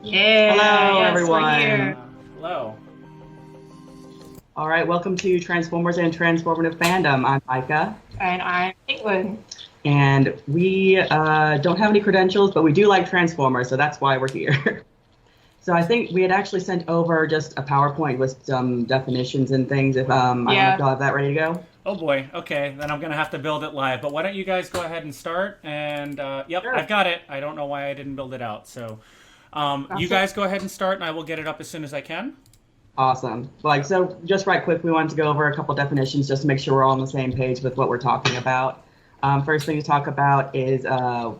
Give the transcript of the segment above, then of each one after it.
Yeah. Hello, Yes, everyone. we're here. Hello. All right, welcome to Transformers and Transformative Fandom. I'm Micah, And I'm Caitlin. and we don't have any credentials, but we do like Transformers, so that's why we're here. So I think we had actually sent over just a PowerPoint with some definitions and things. If I don't know if y'all have that ready to go. Oh boy. Okay, then I'm gonna have to build it live. But why don't you guys go ahead and start? And yep, Sure. I've got it. I don't know why I didn't build it out. So you guys go ahead and start, and I will get it up as soon as I can. Awesome. So just right quick, we wanted to go over a couple definitions just to make sure we're all on the same page with what we're talking about. First thing to talk about is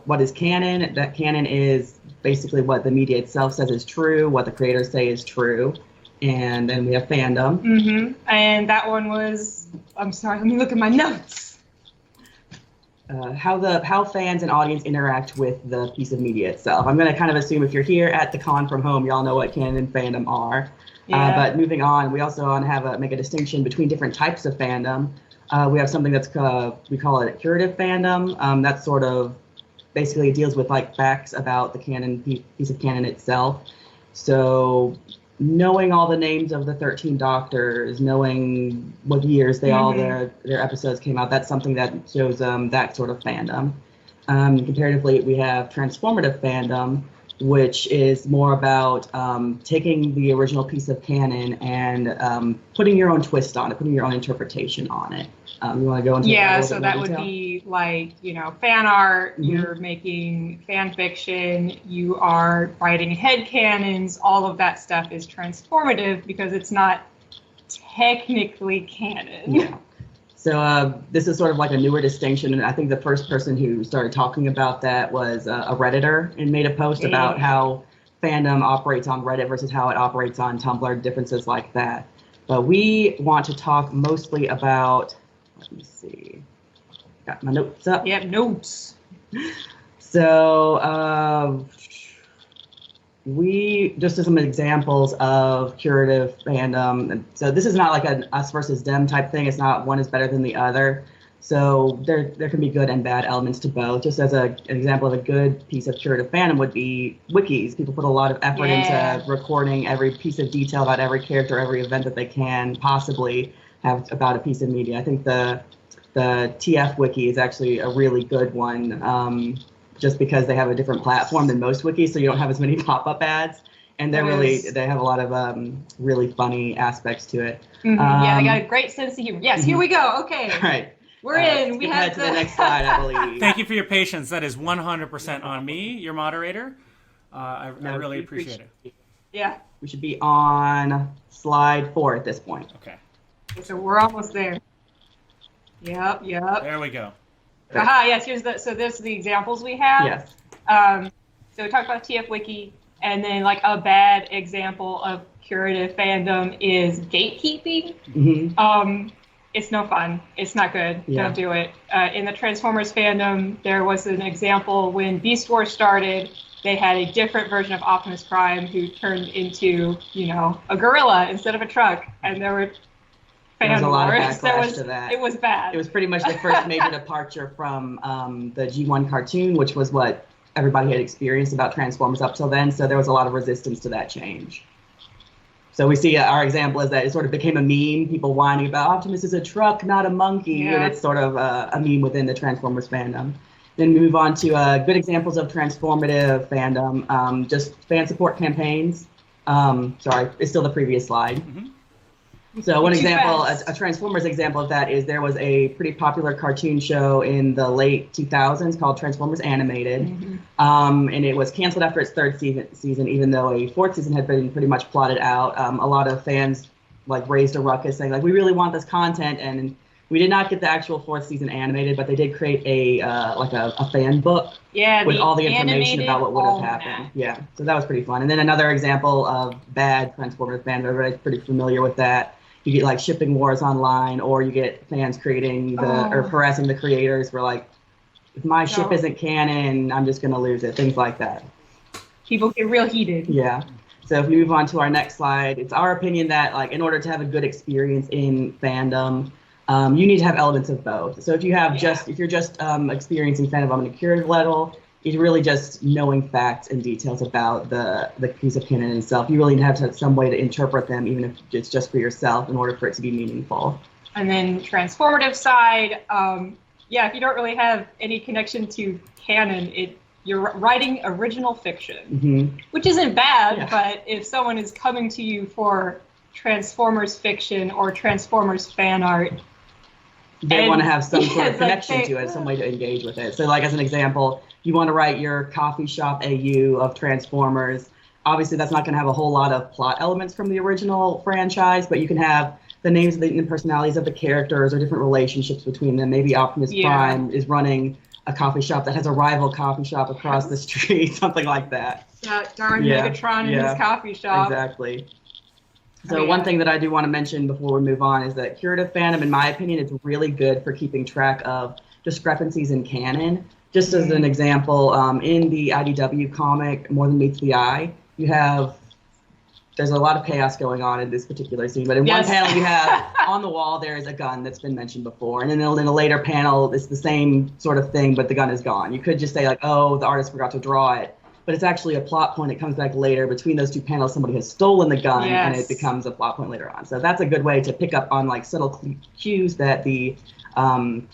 what is canon. That canon is basically what the media itself says is true, what the creators say is true. And then we have fandom. Mm-hmm. And that one was, I'm sorry, let me look at my notes. How fans and audience interact with the piece of media itself. I'm going to kind of assume if you're here at the ConFromHome, y'all know what canon and fandom are. Yeah. But moving on, we also want to make a distinction between different types of fandom. We have something that's we call it curative fandom. That sort of basically deals with like facts about the canon piece of canon itself. So knowing all the names of the 13 Doctors, knowing what years they all their episodes came out, that's something that shows that sort of fandom. Comparatively, we have transformative fandom, which is more about taking the original piece of canon and putting your own twist on it, putting your own interpretation on it. You want to go into Yeah, a so little that bit more would detail? be like, fan art, Mhm. you're making fan fiction, you are writing headcanons, all of that stuff is transformative because it's not technically canon. Yeah. So this is sort of like a newer distinction, and I think the first person who started talking about that was a Redditor and made a post about how fandom operates on Reddit versus how it operates on Tumblr, differences like that. But we want to talk mostly about, let me see, got my notes up. Yep, notes. So we just as some examples of curative fandom. So this is not like an us versus them type thing. It's not one is better than the other. So there can be good and bad elements to both. Just as an example of a good piece of curative fandom would be wikis. People put a lot of effort into recording every piece of detail about every character, every event that they can possibly have about a piece of media. I think the TF wiki is actually a really good one. Just because they have a different platform than most wikis, so you don't have as many pop-up ads, and they have a lot of really funny aspects to it. Yeah, they got a great sense of humor. Yes, here we go. Okay, all right, we're in. We head to the next slide, I believe. Thank you for your patience. That is 100% on me, your moderator. I really appreciate it. Yeah. We should be on slide 4 at this point. Okay. So we're almost there. Yep. There we go. Aha, yes, so there's the examples we have. Yes. So we talked about TF Wiki, and then like a bad example of curative fandom is gatekeeping. Mm-hmm. It's no fun. It's not good. Yeah. Don't do it. In the Transformers fandom, there was an example when Beast Wars started, they had a different version of Optimus Prime who turned into, a gorilla instead of a truck, and there were There was a lot of backlash to that. It was bad. It was pretty much the first major departure from the G1 cartoon, which was what everybody had experienced about Transformers up till then. So there was a lot of resistance to that change. So we see our example is that it sort of became a meme, people whining about Optimus is a truck, not a monkey. And it's sort of a meme within the Transformers fandom. Then we move on to good examples of transformative fandom, just fan support campaigns. Sorry, it's still the previous slide. Mm-hmm. So one example, a Transformers example of that is there was a pretty popular cartoon show in the late 2000s called Transformers Animated. And it was canceled after its third season, even though a fourth season had been pretty much plotted out. A lot of fans raised a ruckus saying we really want this content, and we did not get the actual fourth season animated, but they did create a fan book with all the information about what would have happened. Yeah, so that was pretty fun. And then another example of bad Transformers fandom, everybody's pretty familiar with that. You get shipping wars online, or you get fans creating or harassing the creators for if my ship isn't canon, I'm just gonna lose it. Things like that. People get real heated. Yeah. So if we move on to our next slide, it's our opinion that in order to have a good experience in fandom, you need to have elements of both. So if you have if you're just experiencing fandom on a curative level, it's really just knowing facts and details about the piece of canon itself. You really have to have some way to interpret them, even if it's just for yourself, in order for it to be meaningful. And then transformative side, if you don't really have any connection to canon, you're writing original fiction, which isn't bad, but if someone is coming to you for Transformers fiction or Transformers fan art, they want to have some sort of connection to it, some way to engage with it. So like as an example, you want to write your coffee shop AU of Transformers. Obviously, that's not going to have a whole lot of plot elements from the original franchise, but you can have the names of the personalities of the characters or different relationships between them. Maybe Optimus Prime is running a coffee shop that has a rival coffee shop across the street, something like that. Darn Megatron in his coffee shop. Exactly. So one thing that I do want to mention before we move on is that curative fandom, in my opinion, is really good for keeping track of discrepancies in canon. Just as an example, in the IDW comic, More Than Meets the Eye, there's a lot of chaos going on in this particular scene. But in one panel, you have on the wall, there is a gun that's been mentioned before. And then in a later panel, it's the same sort of thing, but the gun is gone. You could just say like, oh, the artist forgot to draw it. But it's actually a plot point. It comes back later. Between those two panels, somebody has stolen the gun, and it becomes a plot point later on. So that's a good way to pick up on like subtle cues that the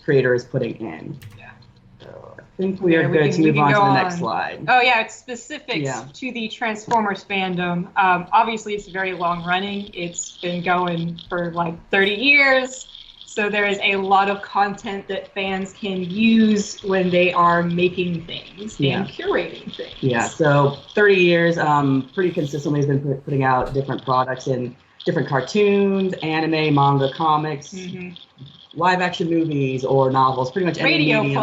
creator is putting in. So I think we are good to move on to the next slide. Oh yeah, it's specific to the Transformers fandom. Obviously, it's very long running. It's been going for like 30 years. So there is a lot of content that fans can use when they are making things and curating things. Yeah, so 30 years, pretty consistently has been putting out different products in different cartoons, anime, manga, comics, live action movies or novels, pretty much any medium you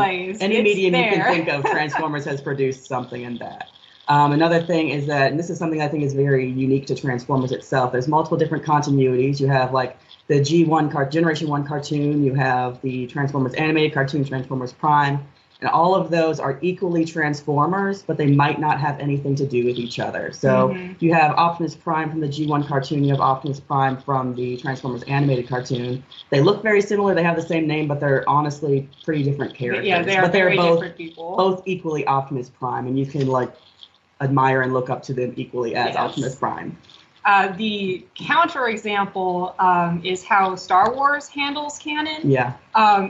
can think of, Transformers has produced something in that. Another thing is that, and this is something I think is very unique to Transformers itself, there's multiple different continuities. You have like the G1 Generation 1 cartoon, you have the Transformers animated cartoon, Transformers Prime, and all of those are equally Transformers, but they might not have anything to do with each other. So you have Optimus Prime from the G1 cartoon, you have Optimus Prime from the Transformers animated cartoon. They look very similar, they have the same name, but they're honestly pretty different characters. Yeah, they are very different people. Both equally Optimus Prime, and you can like admire and look up to them equally as Optimus Prime. The counterexample is how Star Wars handles canon. Yeah.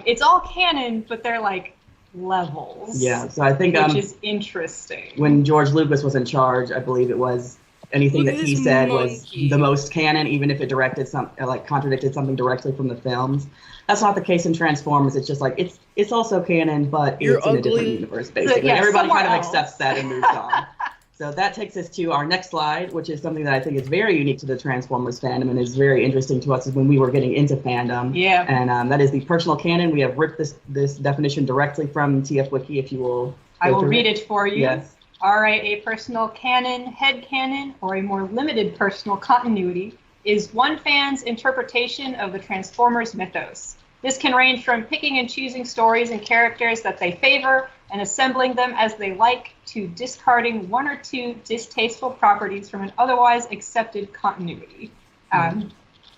It's all canon, but they're like levels. Yeah, so I think which is interesting. When George Lucas was in charge, I believe it was anything that he said was the most canon, even if it contradicted something directly from the films. That's not the case in Transformers. It's just like it's also canon, but it's in a different universe, basically. Everybody kind of accepts that and moves on. So that takes us to our next slide, which is something that I think is very unique to the Transformers fandom and is very interesting to us when we were getting into fandom. Yeah. And that is the personal canon. We have ripped this definition directly from TF Wiki, if you will. I will read it for you. Yes. All right, a personal canon, headcanon, or a more limited personal continuity is one fan's interpretation of the Transformers mythos. This can range from picking and choosing stories and characters that they favor and assembling them as they like, to discarding one or two distasteful properties from an otherwise accepted continuity.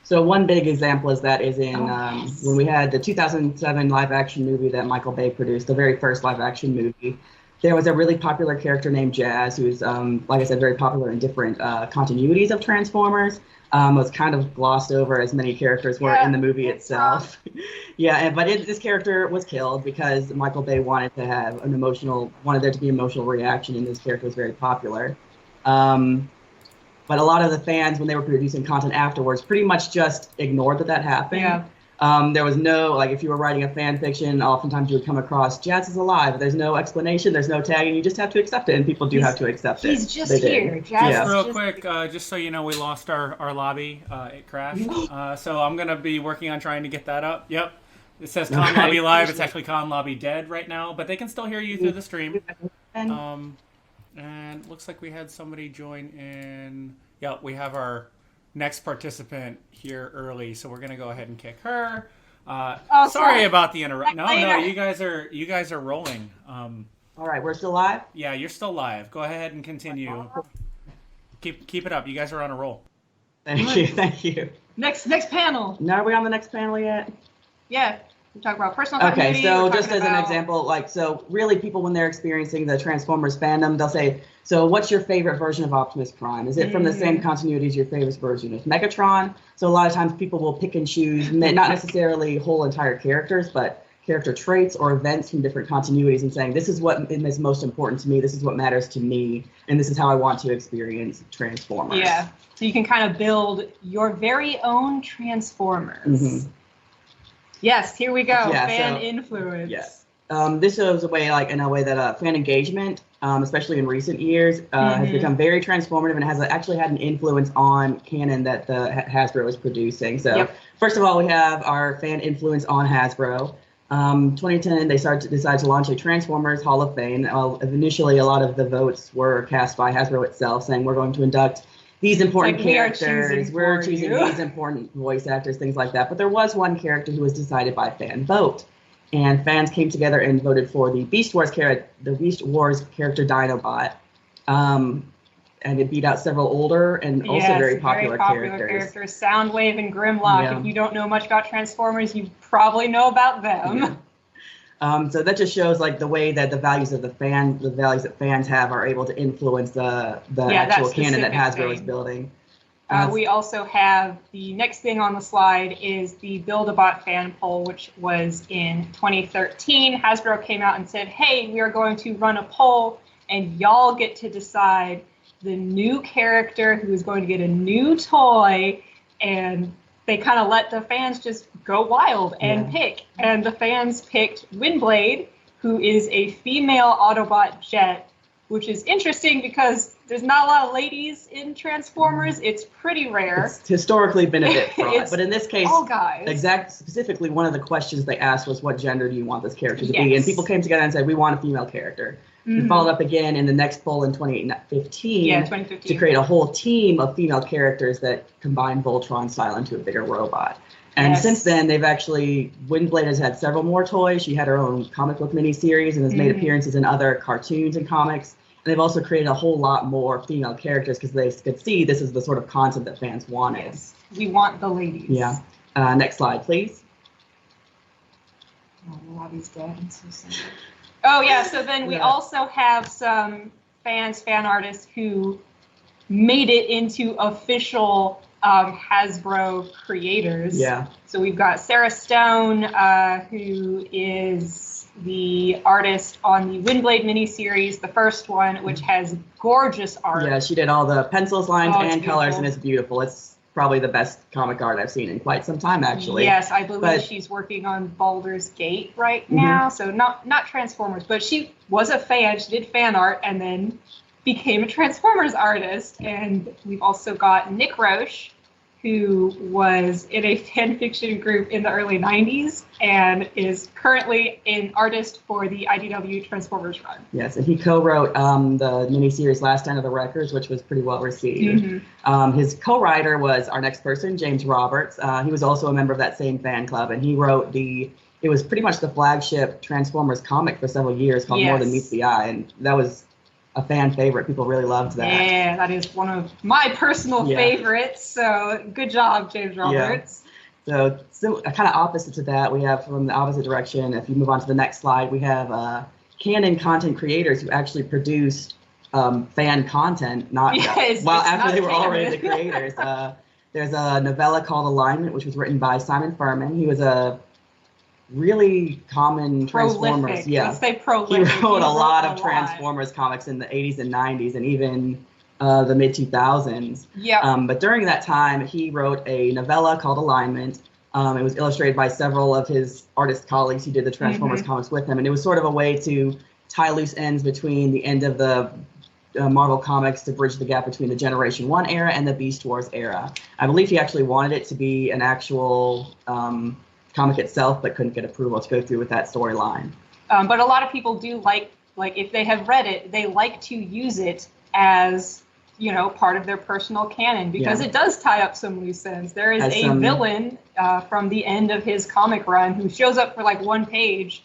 So one big example is in when we had the 2007 live-action movie that Michael Bay produced, the very first live-action movie. There was a really popular character named Jazz, who's, like I said, very popular in different continuities of Transformers. Was kind of glossed over as many characters were in the movie itself. But this character was killed because Michael Bay wanted there to be emotional reaction, and this character was very popular. But a lot of the fans, when they were producing content afterwards, pretty much just ignored that happened. Yeah. There was no, if you were writing a fan fiction, oftentimes you would come across Jazz is alive. There's no explanation, there's no tagging, you just have to accept it, and people do have to accept it. He's just here. Jazz Real quick, just so you know, we lost our lobby. It crashed. So I'm going to be working on trying to get that up. Yep. It says Con Lobby Live. It's actually Con Lobby Dead right now, but they can still hear you through the stream. And looks like we had somebody join in. Yeah, we have our next participant here early, so we're gonna go ahead and kick her. Sorry about the interrupt. No, you guys are rolling. All right, we're still live. Yeah, you're still live. Go ahead and continue. Keep it up. You guys are on a roll. Thank you. Next panel. Now, are we on the next panel yet? Yeah. We talk about personal continuity. Okay, so just as an example, like, so really people, when they're experiencing the Transformers fandom, they'll say, so what's your favorite version of Optimus Prime? Is it from the same continuity as your favorite version of Megatron? So a lot of times people will pick and choose, not necessarily whole entire characters, but character traits or events from different continuities and saying, this is what is most important to me, this is what matters to me, and this is how I want to experience Transformers. Yeah, so you can kind of build your very own Transformers. Yes, here we go. Yeah, fan influence. Yes. This shows a way, like in a way that fan engagement, especially in recent years, has become very transformative and has actually had an influence on canon that the Hasbro is producing. So first of all, we have our fan influence on Hasbro. 2010, they decided to launch a Transformers Hall of Fame. Initially, a lot of the votes were cast by Hasbro itself, saying we're going to induct these important characters, we're choosing these important voice actors, things like that. But there was one character who was decided by fan vote, and fans came together and voted for the Beast Wars character Dinobot, and it beat out several older and also very popular characters. Soundwave and Grimlock. Yeah. If you don't know much about Transformers, you probably know about them. Yeah. So that just shows like the way that the values that fans have are able to influence the actual canon that Hasbro is building. We also have the next thing on the slide is the Build-A-Bot fan poll, which was in 2013. Hasbro came out and said, hey, we are going to run a poll and y'all get to decide the new character who is going to get a new toy, and they kind of let the fans just go wild and pick. And the fans picked Windblade, who is a female Autobot jet, which is interesting because there's not a lot of ladies in Transformers. It's pretty rare. It's historically been a bit fraught, but in this case, all guys. Specifically, one of the questions they asked was, what gender do you want this character to be? And people came together and said, we want a female character. We followed up again in the next poll in 2015 to create a whole team of female characters that combine Voltron style into a bigger robot. And since then, Windblade has had several more toys. She had her own comic book miniseries and has made appearances in other cartoons and comics. And they've also created a whole lot more female characters because they could see this is the sort of concept that fans wanted. Yes. We want the ladies. Yeah. Next slide, please. Oh, Robbie's dead. I'm so sorry. Oh, yeah. So then we also have some fan artists who made it into official Hasbro creators. Yeah. So we've got Sarah Stone, who is the artist on the Windblade miniseries, the first one, which has gorgeous art. Yeah, she did all the pencils, lines, and colors, and it's beautiful. It's probably the best comic art I've seen in quite some time, actually. Yes, I believe she's working on Baldur's Gate right now. So not Transformers, but she was a fan. She did fan art and then became a Transformers artist. And we've also got Nick Roche, who was in a fan fiction group in the early 90s and is currently an artist for the IDW Transformers run. Yes, and he co-wrote the miniseries Last Stand of the Wreckers, which was pretty well received. His co-writer was our next person, James Roberts. He was also a member of that same fan club, and he wrote it was pretty much the flagship Transformers comic for several years called More Than Meets the Eye, and that was a fan favorite. People really loved that. Yeah, that is one of my personal favorites. So good job, James Roberts. Yeah. So kind of opposite to that, we have from the opposite direction. If you move on to the next slide, we have canon content creators who actually produced fan content, after they were already the creators. There's a novella called Alignment, which was written by Simon Furman. He was a really common Transformers. Let's say prolific. He wrote a lot of Transformers comics in the 80s and 90s and even the mid 2000s. Yeah. But during that time, he wrote a novella called Alignment. It was illustrated by several of his artist colleagues who did the Transformers comics with him, and it was sort of a way to tie loose ends between the end of the Marvel Comics to bridge the gap between the Generation 1 era and the Beast Wars era. I believe he actually wanted it to be an actual comic itself, but couldn't get approval to go through with that storyline. But a lot of people do like if they have read it, they like to use it as, part of their personal canon because it does tie up some loose ends. There is a villain from the end of his comic run who shows up for like one page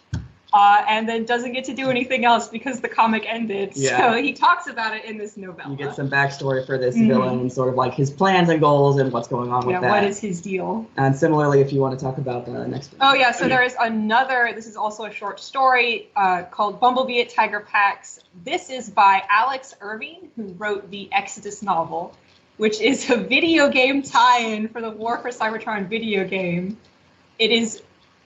and then doesn't get to do anything else because the comic ended. Yeah. So he talks about it in this novella. You get some backstory for this villain and sort of like his plans and goals and what's going on with that. What is his deal? And similarly, if you want to talk about the next one. Oh, yeah. So there is another, this is also a short story called Bumblebee at Tiger Pax. This is by Alex Irving, who wrote the Exodus novel, which is a video game tie-in for the War for Cybertron video game. It is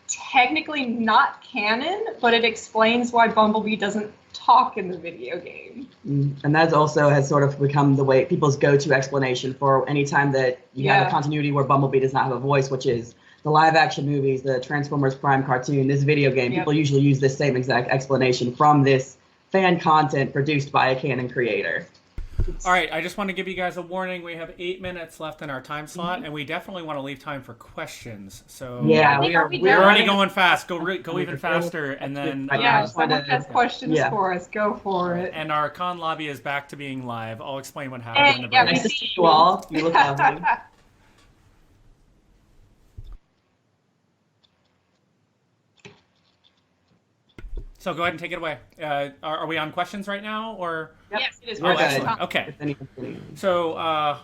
technically not canon, but it explains why Bumblebee doesn't talk in the video game. And that also has sort of become the way people's go-to explanation for any time that you have a continuity where Bumblebee does not have a voice, which is the live-action movies, the Transformers Prime cartoon, this video game. People usually use this same exact explanation from this fan content produced by a canon creator. All right, I just want to give you guys a warning. We have 8 minutes left in our time slot, and we definitely want to leave time for questions. So we're already going fast. Go even faster, and then if someone has questions for us, go for it. And our con lobby is back to being live. I'll explain what happened in the break. Nice to see you all. You look lovely. So go ahead and take it away. Are we on questions right now, or? Yes, it is. Oh, excellent. Okay. So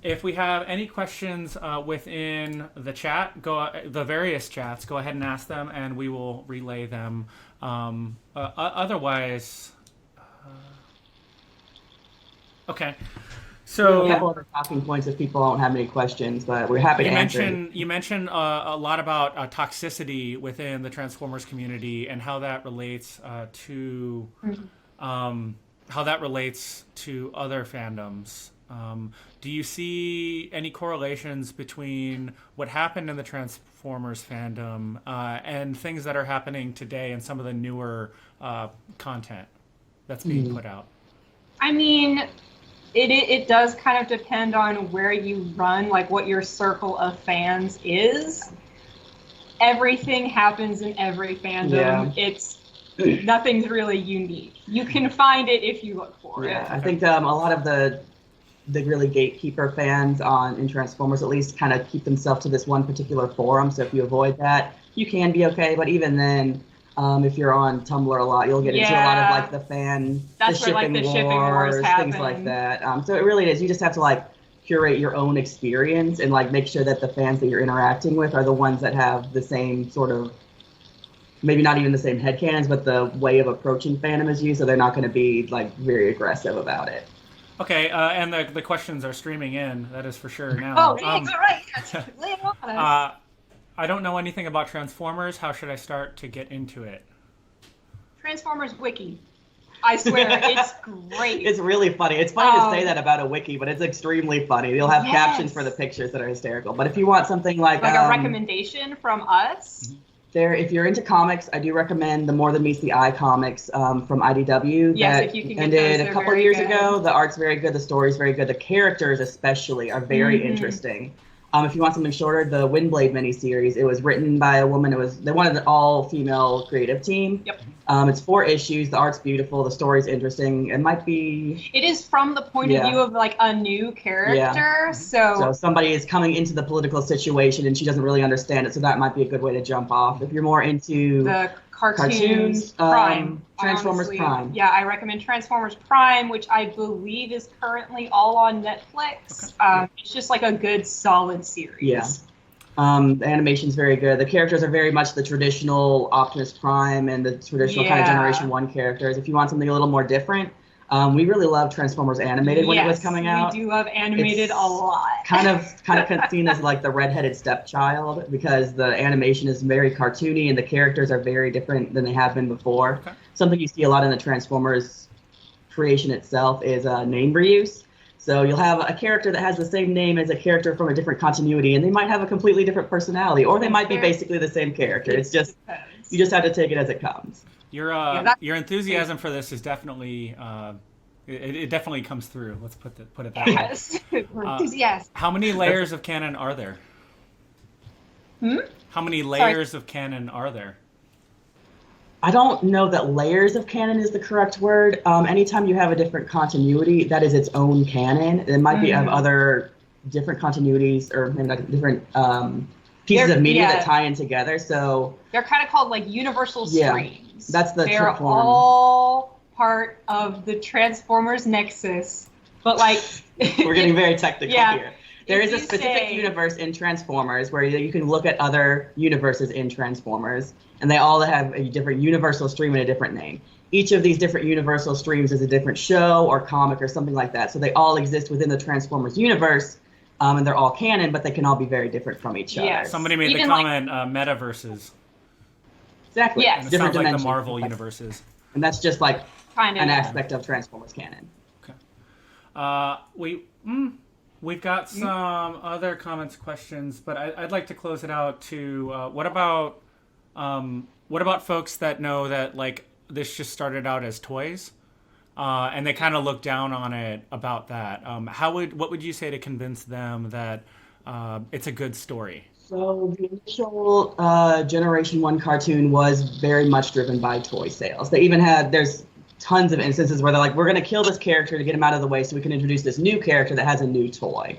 if we have any questions within the chat, the various chats, go ahead and ask them, and we will relay them. Otherwise, okay. So a couple other talking points if people don't have any questions, but we're happy to answer. You mentioned a lot about toxicity within the Transformers community and how that relates to other fandoms. Do you see any correlations between what happened in the Transformers fandom and things that are happening today and some of the newer content that's being put out? I mean, it does kind of depend on where you run, like what your circle of fans is. Everything happens in every fandom. It's nothing's really unique. You can find it if you look for it. I think a lot of the really gatekeeper fans in Transformers at least kind of keep themselves to this one particular forum. So if you avoid that, you can be okay. But even then, if you're on Tumblr a lot, you'll get into a lot of like the shipping wars, things like that. So it really is. You just have to like curate your own experience and like make sure that the fans that you're interacting with are the ones that have the same sort of, maybe not even the same headcanons, but the way of approaching fandom as you. So they're not going to be like very aggressive about it. Okay, and the questions are streaming in. That is for sure now. Oh, yeah, all right. Lay it on us. I don't know anything about Transformers. How should I start to get into it? Transformers Wiki. I swear, it's great. It's really funny. It's funny to say that about a wiki, but it's extremely funny. You'll have captions for the pictures that are hysterical. But if you want something like a recommendation from us, if you're into comics, I do recommend the More Than Meets the Eye comics from IDW. Yes, if you can get ended those, a couple of years ago. The art's very good. The story's very good. The characters, especially, are very interesting. If you want something shorter, the Windblade miniseries, it was written by a woman. They wanted an all-female creative team. Yep. It's 4 issues. The art's beautiful. The story's interesting. It might be... It is from the point of view of like a new character. Yeah. So somebody is coming into the political situation and she doesn't really understand it. So that might be a good way to jump off. If you're more into the cartoons, Prime. Transformers Prime. Yeah, I recommend Transformers Prime, which I believe is currently all on Netflix. Okay. It's just like a good, solid series. Yeah. The animation's very good. The characters are very much the traditional Optimus Prime and the traditional kind of Generation 1 characters. If you want something a little more different, we really loved Transformers Animated when it was coming out. We do love Animated a lot. kind of seen as like the redheaded stepchild because the animation is very cartoony and the characters are very different than they have been before. Okay. Something you see a lot in the Transformers creation itself is name reuse. So you'll have a character that has the same name as a character from a different continuity, and they might have a completely different personality, or they might be basically the same character. It's just you just have to take it as it comes. Your enthusiasm for this is definitely it definitely comes through. Let's put it that way. Yes, enthusiastic. How many layers of canon are there? How many layers of canon are there? I don't know that layers of canon is the correct word. Anytime you have a different continuity, that is its own canon. It might be of other different continuities or maybe like different pieces of media that tie in together. So they're kind of called like universal streams. cartoons. That's the They're trip form. all part of the Transformers nexus. But like, we're getting very technical here. There is a you specific universe in Transformers where you can look at other universes in Transformers, and they all have a different universal stream and a different name. Each of these different universal streams is a different show or comic or something like that. So they all exist within the Transformers universe, and they're all canon, but they can all be very different from each other. Somebody made the comment, metaverses. Exactly. Yes. It Different sounds like dimensions. the Marvel universes. And that's just like kind of an aspect of Transformers canon. Okay. We've got some other comments, questions, but I'd like to close it out to what about folks that know that like this just started out as toys, and they kind of look down on it about that. What would you say to convince them that it's a good story? So the initial Generation 1 cartoon was very much driven by toy sales. They even there's tons of instances where they're like, we're going to kill this character to get him out of the way so we can introduce this new character that has a new toy.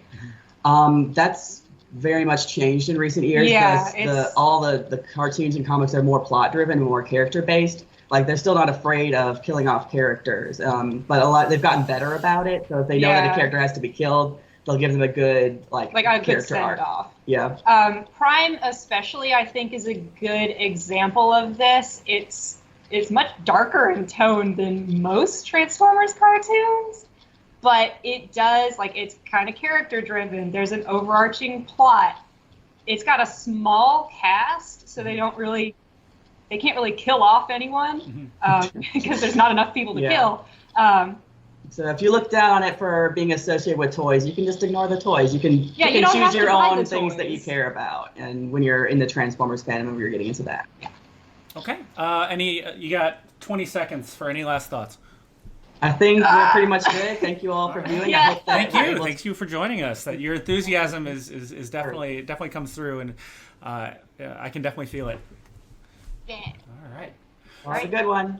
That's very much changed in recent years because all the cartoons and comics are more plot driven and more character based. Like they're still not afraid of killing off characters, but they've gotten better about it. So if they know that a character has to be killed, they'll give them a good a good send off. Yeah. Prime especially, I think, is a good example of this. It's much darker in tone than most Transformers cartoons, but it does, like, it's kind of character driven. There's an overarching plot. It's got a small cast, so they can't really kill off anyone because there's not enough people to kill. So if you look down on it for being associated with toys, you can just ignore the toys. You can choose your own things that you care about. And when you're in the Transformers fandom, you're getting into that. Okay. You got 20 seconds for any last thoughts? I think we're pretty much good. Thank you all for viewing. Yeah. I hope that Thank you for joining us. That your enthusiasm is definitely comes through, and I can definitely feel it. Yeah. All right. Well, that's a good one.